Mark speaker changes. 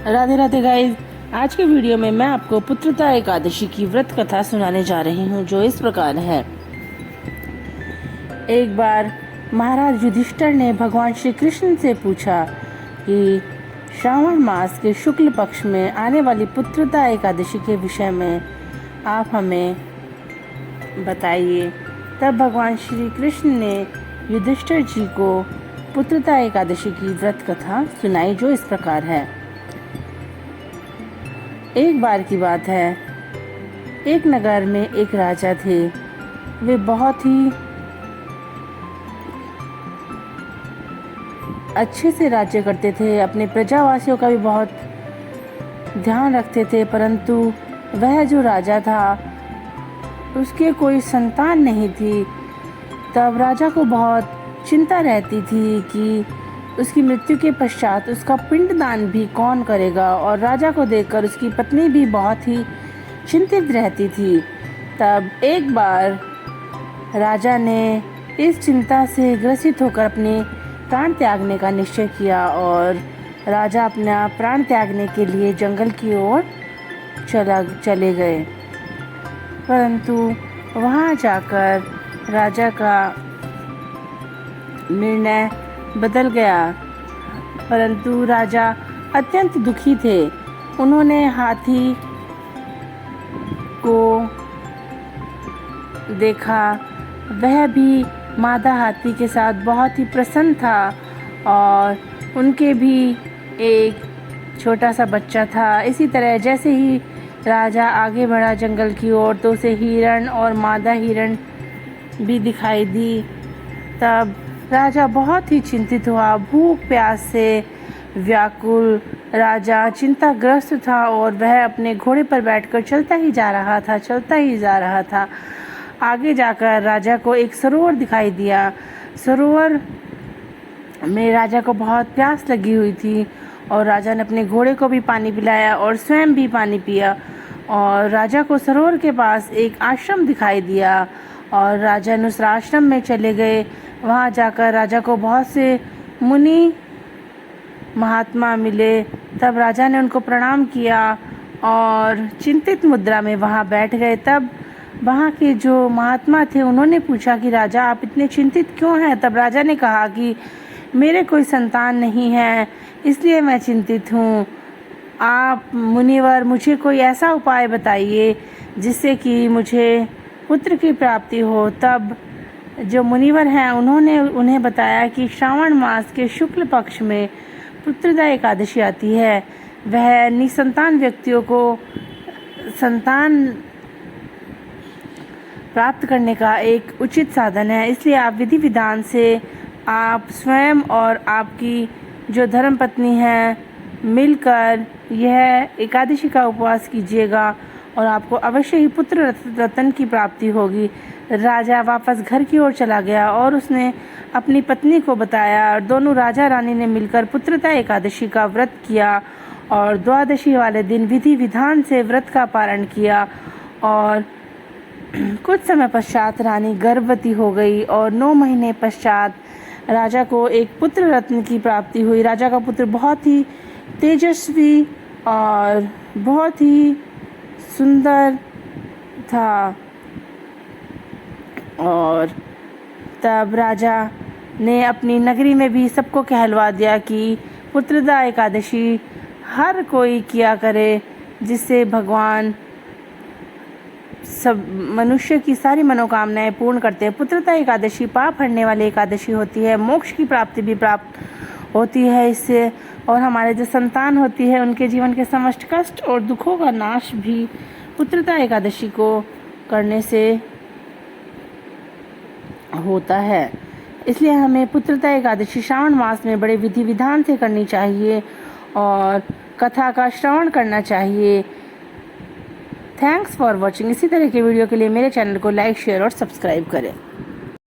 Speaker 1: Radhe Radhe guys. आज के video में मैं आपको पुत्रदा एकादशी की व्रत कथा सुनाने जा रही हूँ, जो इस प्रकार है। एक बार महाराज युधिष्ठिर ने भगवान श्री कृष्ण से पूछा कि श्रावण मास के शुक्ल पक्ष में आने वाली पुत्रदा एकादशी के विषय में आप हमें बताइए। तब भगवान श्री कृष्ण ने युधिष्ठिर जी को पुत्रदा एकादशी की व्रत कथा सुनाई, जो इस प्रकार है। एक बार की बात है, एक नगर में एक राजा थे। वे बहुत ही अच्छे से राज्य करते थे, अपने प्रजावासियों का भी बहुत ध्यान रखते थे। परंतु वह जो राजा था, उसके कोई संतान नहीं थी। तब राजा को बहुत चिंता रहती थी कि उसकी मृत्यु के पश्चात उसका पिंडदान भी कौन करेगा, और राजा को देखकर उसकी पत्नी भी बहुत ही चिंतित रहती थी। तब एक बार राजा ने इस चिंता से ग्रसित होकर अपने प्राण त्यागने का निश्चय किया, और राजा अपना प्राण त्यागने के लिए जंगल की ओर चले गए। परंतु वहां जाकर राजा का निर्णय बदल गया। परंतु राजा अत्यंत दुखी थे। उन्होंने हाथी को देखा, वह भी मादा हाथी के साथ बहुत ही प्रसन्न था, और उनके भी एक छोटा सा बच्चा था। इसी तरह जैसे ही राजा आगे बढ़ा जंगल की ओर, तो उसे हिरण और मादा हिरण भी दिखाई दी। तब राजा बहुत ही चिंतित हुआ, भूख प्यास से व्याकुल राजा चिंताग्रस्त था, और वह अपने घोड़े पर बैठकर चलता ही जा रहा था। आगे जाकर राजा को एक सरोवर दिखाई दिया। सरोवर में राजा को बहुत प्यास लगी हुई थी, और राजा ने अपने घोड़े को भी पानी पिलाया और स्वयं भी पानी पिया। और राजा को सरोवर के पास एक आश्रम दिखाई दिया, और राजा ने उस आश्रम में चले गए। वहाँ जाकर राजा को बहुत से मुनि महात्मा मिले। तब राजा ने उनको प्रणाम किया और चिंतित मुद्रा में वहाँ बैठ गए। तब वहाँ के जो महात्मा थे, उन्होंने पूछा कि राजा, आप इतने चिंतित क्यों हैं? तब राजा ने कहा कि मेरे कोई संतान नहीं है, इसलिए मैं चिंतित हूँ। आप मुनिवर मुझे कोई ऐसा उपाय बताइए जिससे कि मुझे पुत्र की प्राप्ति हो। तब जो मुनिवर हैं, उन्होंने उन्हें बताया कि श्रावण मास के शुक्ल पक्ष में पुत्रदा एकादशी आती है। वह निसंतान व्यक्तियों को संतान प्राप्त करने का एक उचित साधन है। इसलिए आप विधि विधान से आप स्वयं और आपकी जो धर्मपत्नी है मिलकर यह एकादशी का उपवास कीजिएगा, और आपको अवश्य ही पुत्र रत्न की प्राप्ति होगी। राजा वापस घर की ओर चला गया और उसने अपनी पत्नी को बताया, और दोनों राजा रानी ने मिलकर पुत्रदा एकादशी का व्रत किया, और द्वादशी वाले दिन विधि विधान से व्रत का पारण किया। और कुछ समय पश्चात रानी गर्भवती हो गई, और 9 महीने पश्चात राजा को एक पुत्र रत्न की प्राप्ति हुई। राजा का पुत्र बहुत ही तेजस्वी और बहुत ही सुंदर था। और तब राजा ने अपनी नगरी में भी सबको कहलवा दिया कि पुत्रदा एकादशी हर कोई किया करे, जिससे भगवान सब मनुष्य की सारी मनोकामनाएं पूर्ण करते हैं। पुत्रदा एकादशी पाप हरने वाली एकादशी होती है, मोक्ष की प्राप्ति भी प्राप्त होती है इससे, और हमारे जो संतान होती है उनके जीवन के समस्त कष्ट और दुखों का नाश भी पुत्रदा एकादशी को करने से होता है। इसलिए हमें पुत्रदा एकादशी श्रावण मास में बड़े विधि विधान से करनी चाहिए, और कथा का श्रवण करना चाहिए। Thanks for watching. इसी तरह के वीडियो के लिए मेरे चैनल को लाइक, शेयर और सब्सक्राइब करें।